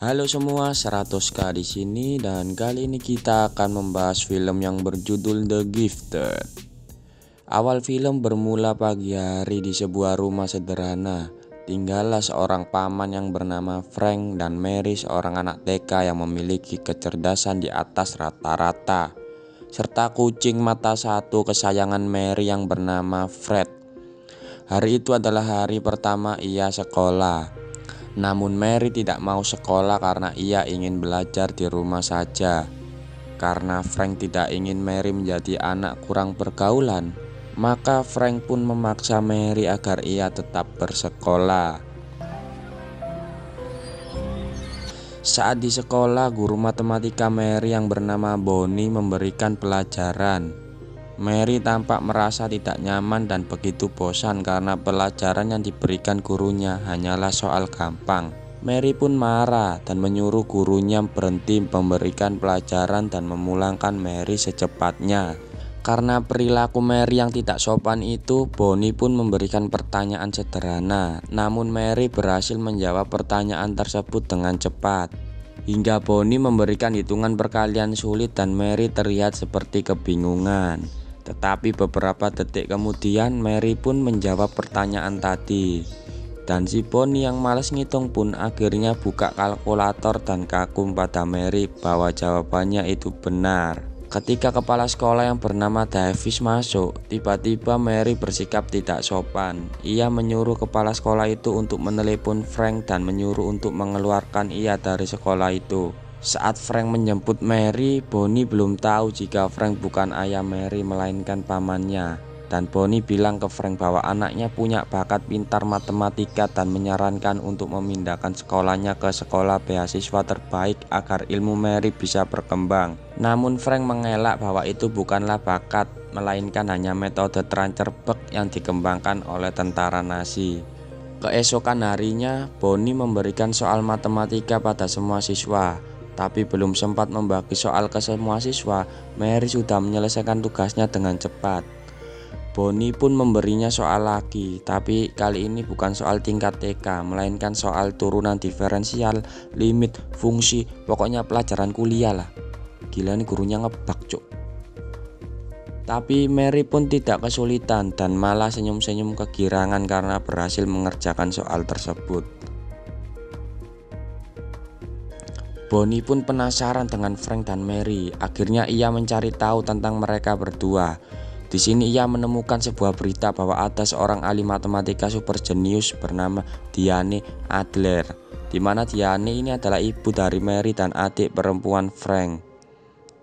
Halo semua, 100K di sini dan kali ini kita akan membahas film yang berjudul The Gifted. Awal film bermula pagi hari di sebuah rumah sederhana. Tinggallah seorang paman yang bernama Frank dan Mary, seorang anak TK yang memiliki kecerdasan di atas rata-rata, serta kucing mata satu kesayangan Mary yang bernama Fred. Hari itu adalah hari pertama ia sekolah. Namun Mary tidak mau sekolah karena ia ingin belajar di rumah saja. Karena Frank tidak ingin Mary menjadi anak kurang pergaulan, maka Frank pun memaksa Mary agar ia tetap bersekolah. Saat di sekolah, guru matematika Mary yang bernama Bonnie memberikan pelajaran. Mary tampak merasa tidak nyaman dan begitu bosan karena pelajaran yang diberikan gurunya hanyalah soal gampang. Mary pun marah dan menyuruh gurunya berhenti memberikan pelajaran dan memulangkan Mary secepatnya. Karena perilaku Mary yang tidak sopan itu, Bonnie pun memberikan pertanyaan sederhana. Namun Mary berhasil menjawab pertanyaan tersebut dengan cepat. Hingga Bonnie memberikan hitungan perkalian sulit dan Mary terlihat seperti kebingungan. Tetapi beberapa detik kemudian Mary pun menjawab pertanyaan tadi. Dan si Bonnie yang malas ngitung pun akhirnya buka kalkulator dan kagum pada Mary bahwa jawabannya itu benar. Ketika kepala sekolah yang bernama Davis masuk, tiba-tiba Mary bersikap tidak sopan. Ia menyuruh kepala sekolah itu untuk menelepon Frank dan menyuruh untuk mengeluarkan ia dari sekolah itu. Saat Frank menjemput Mary, Bonnie belum tahu jika Frank bukan ayah Mary melainkan pamannya. Dan Bonnie bilang ke Frank bahwa anaknya punya bakat pintar matematika dan menyarankan untuk memindahkan sekolahnya ke sekolah beasiswa terbaik agar ilmu Mary bisa berkembang. Namun Frank mengelak bahwa itu bukanlah bakat, melainkan hanya metode transfer bug yang dikembangkan oleh tentara Nazi. Keesokan harinya, Bonnie memberikan soal matematika pada semua siswa. Tapi belum sempat membagi soal ke semua siswa, Mary sudah menyelesaikan tugasnya dengan cepat. Bonnie pun memberinya soal lagi, tapi kali ini bukan soal tingkat TK, melainkan soal turunan diferensial, limit, fungsi, pokoknya pelajaran kuliah lah. Gila nih gurunya ngebug cuk. Tapi Mary pun tidak kesulitan dan malah senyum-senyum kegirangan karena berhasil mengerjakan soal tersebut. Bonnie pun penasaran dengan Frank dan Mary. Akhirnya ia mencari tahu tentang mereka berdua. Di sini ia menemukan sebuah berita bahwa ada seorang ahli matematika super jenius bernama Diane Adler, di mana Diane ini adalah ibu dari Mary dan adik perempuan Frank.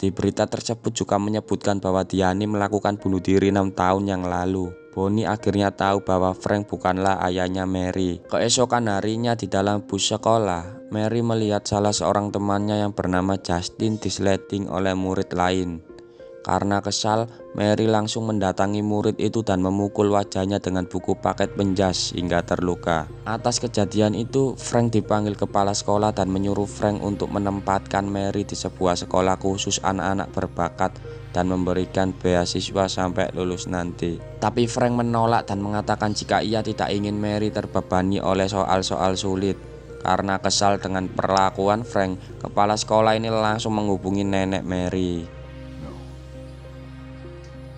Di berita tersebut juga menyebutkan bahwa Diane melakukan bunuh diri 6 tahun yang lalu. Bonnie akhirnya tahu bahwa Frank bukanlah ayahnya Mary. Keesokan harinya di dalam bus sekolah, Mary melihat salah seorang temannya yang bernama Justin disleting oleh murid lain. Karena kesal, Mary langsung mendatangi murid itu dan memukul wajahnya dengan buku paket penjas hingga terluka. Atas kejadian itu, Frank dipanggil kepala sekolah dan menyuruh Frank untuk menempatkan Mary di sebuah sekolah khusus anak-anak berbakat dan memberikan beasiswa sampai lulus nanti. Tapi Frank menolak dan mengatakan jika ia tidak ingin Mary terbebani oleh soal-soal sulit. Karena kesal dengan perlakuan Frank, kepala sekolah ini langsung menghubungi nenek Mary.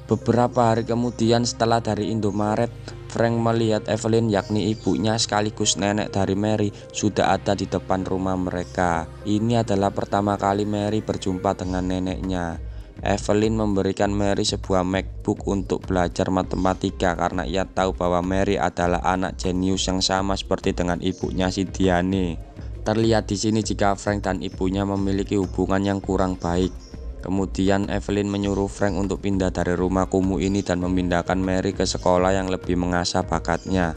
Beberapa hari kemudian setelah dari Indomaret, Frank melihat Evelyn, yakni ibunya sekaligus nenek dari Mary, sudah ada di depan rumah mereka. Ini adalah pertama kali Mary berjumpa dengan neneknya. Evelyn memberikan Mary sebuah MacBook untuk belajar matematika karena ia tahu bahwa Mary adalah anak jenius yang sama seperti dengan ibunya si Diane. Terlihat di sini jika Frank dan ibunya memiliki hubungan yang kurang baik. Kemudian Evelyn menyuruh Frank untuk pindah dari rumah kumuh ini dan memindahkan Mary ke sekolah yang lebih mengasah bakatnya.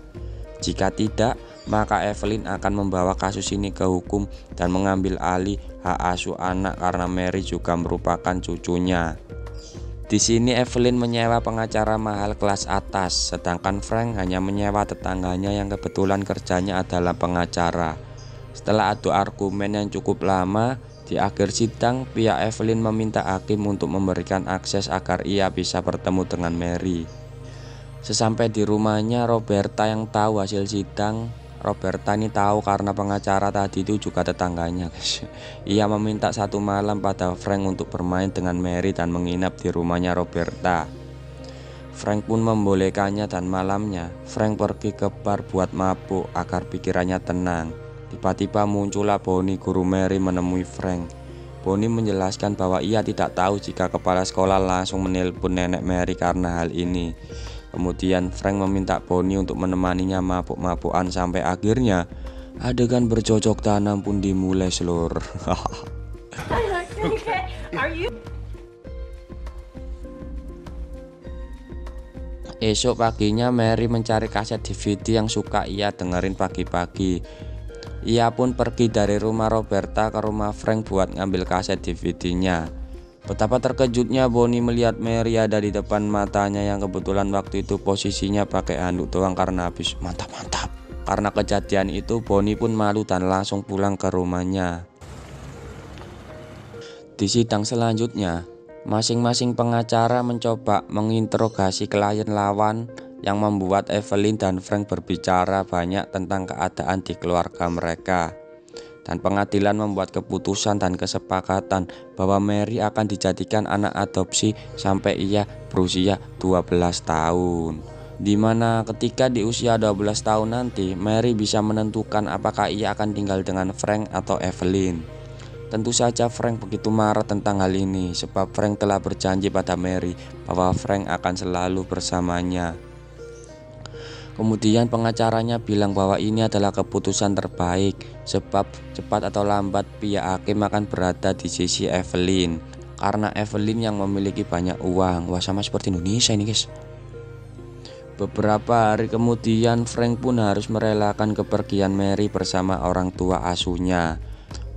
Jika tidak, maka Evelyn akan membawa kasus ini ke hukum dan mengambil alih hak asuh anak karena Mary juga merupakan cucunya. Di sini Evelyn menyewa pengacara mahal kelas atas, sedangkan Frank hanya menyewa tetangganya yang kebetulan kerjanya adalah pengacara. Setelah adu argumen yang cukup lama, di akhir sidang, pihak Evelyn meminta hakim untuk memberikan akses agar ia bisa bertemu dengan Mary. Sesampai di rumahnya, Roberta yang tahu hasil sidang Roberta ini tahu karena pengacara tadi itu juga tetangganya, guys. Ia meminta 1 malam pada Frank untuk bermain dengan Mary dan menginap di rumahnya Roberta. Frank pun membolehkannya dan malamnya Frank pergi ke bar buat mabuk agar pikirannya tenang. Tiba-tiba muncullah Bonnie, guru Mary, menemui Frank. Bonnie menjelaskan bahwa ia tidak tahu jika kepala sekolah langsung menelpon nenek Mary karena hal ini. Kemudian Frank meminta Bonnie untuk menemaninya mabuk-mabukan sampai akhirnya adegan bercocok tanam pun dimulai, seluruh. Esok paginya Mary mencari kaset DVD yang suka ia dengerin pagi-pagi. Ia pun pergi dari rumah Roberta ke rumah Frank buat ngambil kaset DVD-nya. Betapa terkejutnya Bonnie melihat Mary ada di depan matanya yang kebetulan waktu itu posisinya pakai handuk doang karena habis mantap-mantap. Karena kejadian itu Bonnie pun malu dan langsung pulang ke rumahnya. Di sidang selanjutnya, masing-masing pengacara mencoba menginterogasi klien lawan yang membuat Evelyn dan Frank berbicara banyak tentang keadaan di keluarga mereka. Dan pengadilan membuat keputusan dan kesepakatan bahwa Mary akan dijadikan anak adopsi sampai ia berusia 12 tahun. Dimana ketika di usia 12 tahun nanti Mary bisa menentukan apakah ia akan tinggal dengan Frank atau Evelyn. Tentu saja Frank begitu marah tentang hal ini sebab Frank telah berjanji pada Mary bahwa Frank akan selalu bersamanya. Kemudian pengacaranya bilang bahwa ini adalah keputusan terbaik sebab cepat atau lambat pihak hakim akan berada di sisi Evelyn karena Evelyn yang memiliki banyak uang. Wah, sama seperti Indonesia ini, guys. Beberapa hari kemudian Frank pun harus merelakan kepergian Mary bersama orang tua asuhnya.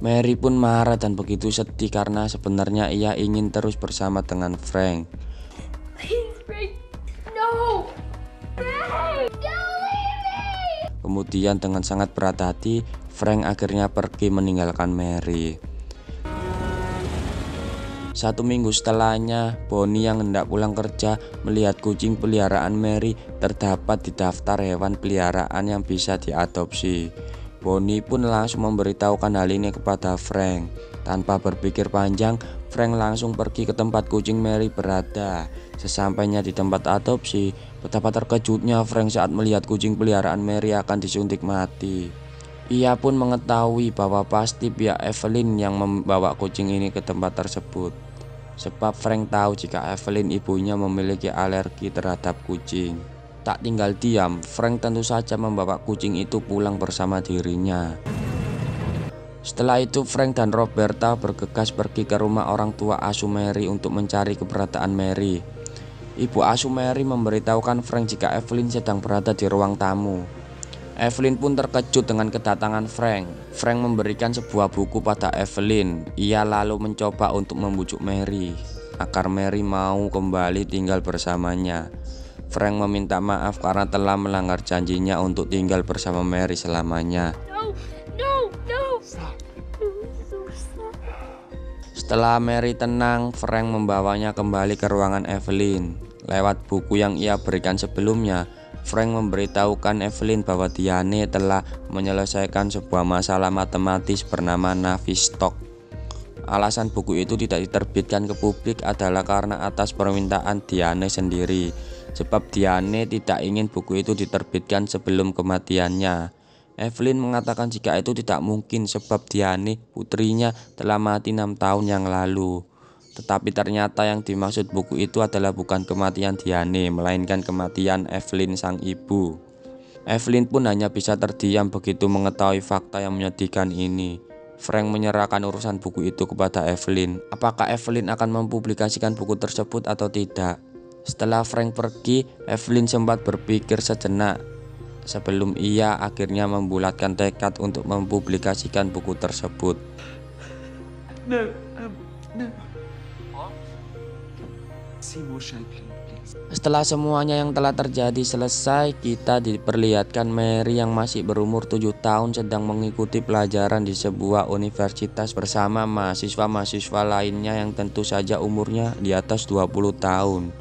Mary pun marah dan begitu sedih karena sebenarnya ia ingin terus bersama dengan Frank. Please, Frank, no. Kemudian dengan sangat berat hati, Frank akhirnya pergi meninggalkan Mary. 1 minggu setelahnya, Bonnie yang hendak pulang kerja melihat kucing peliharaan Mary terdapat di daftar hewan peliharaan yang bisa diadopsi. Bonnie pun langsung memberitahukan hal ini kepada Frank. Tanpa berpikir panjang, Frank langsung pergi ke tempat kucing Mary berada. Sesampainya di tempat adopsi, betapa terkejutnya Frank saat melihat kucing peliharaan Mary akan disuntik mati. Ia pun mengetahui bahwa pasti pihak Evelyn yang membawa kucing ini ke tempat tersebut. Sebab Frank tahu jika Evelyn ibunya memiliki alergi terhadap kucing. Tak tinggal diam, Frank tentu saja membawa kucing itu pulang bersama dirinya. Setelah itu Frank dan Roberta bergegas pergi ke rumah orang tua asuh Mary untuk mencari keberadaan Mary. Ibu asuh Mary memberitahukan Frank jika Evelyn sedang berada di ruang tamu. Evelyn pun terkejut dengan kedatangan Frank. Frank memberikan sebuah buku pada Evelyn. Ia lalu mencoba untuk membujuk Mary agar Mary mau kembali tinggal bersamanya. Frank meminta maaf karena telah melanggar janjinya untuk tinggal bersama Mary selamanya. Setelah Mary tenang, Frank membawanya kembali ke ruangan Evelyn. Lewat buku yang ia berikan sebelumnya, Frank memberitahukan Evelyn bahwa Diane telah menyelesaikan sebuah masalah matematis bernama Navier-Stokes. Alasan buku itu tidak diterbitkan ke publik adalah karena atas permintaan Diane sendiri, sebab Diane tidak ingin buku itu diterbitkan sebelum kematiannya. Evelyn mengatakan jika itu tidak mungkin sebab Diane, putrinya, telah mati 6 tahun yang lalu. Tetapi ternyata yang dimaksud buku itu adalah bukan kematian Diane, melainkan kematian Evelyn sang ibu. Evelyn pun hanya bisa terdiam begitu mengetahui fakta yang menyedihkan ini. Frank menyerahkan urusan buku itu kepada Evelyn. Apakah Evelyn akan mempublikasikan buku tersebut atau tidak? Setelah Frank pergi, Evelyn sempat berpikir sejenak sebelum ia akhirnya membulatkan tekad untuk mempublikasikan buku tersebut. No. Setelah semuanya yang telah terjadi selesai, kita diperlihatkan Mary yang masih berumur 7 tahun sedang mengikuti pelajaran di sebuah universitas bersama mahasiswa-mahasiswa lainnya yang tentu saja umurnya di atas 20 tahun.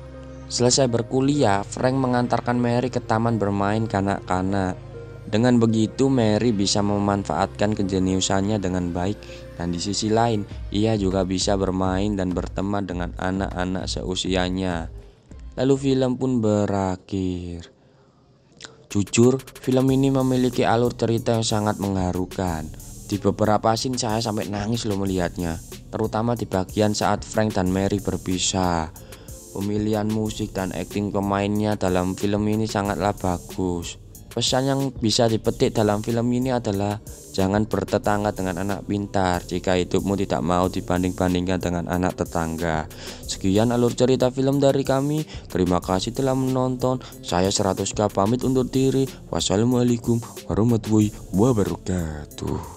Selesai berkuliah, Frank mengantarkan Mary ke taman bermain kanak-kanak. Dengan begitu Mary bisa memanfaatkan kejeniusannya dengan baik, dan di sisi lain ia juga bisa bermain dan berteman dengan anak-anak seusianya. Lalu film pun berakhir. Jujur, film ini memiliki alur cerita yang sangat mengharukan. Di beberapa scene saya sampai nangis loh melihatnya, terutama di bagian saat Frank dan Mary berpisah. Pemilihan musik dan akting pemainnya dalam film ini sangatlah bagus. Pesan yang bisa dipetik dalam film ini adalah jangan bertetangga dengan anak pintar jika hidupmu tidak mau dibanding-bandingkan dengan anak tetangga. Sekian alur cerita film dari kami. Terima kasih telah menonton. Saya 100K pamit undur diri. Wassalamualaikum warahmatullahi wabarakatuh.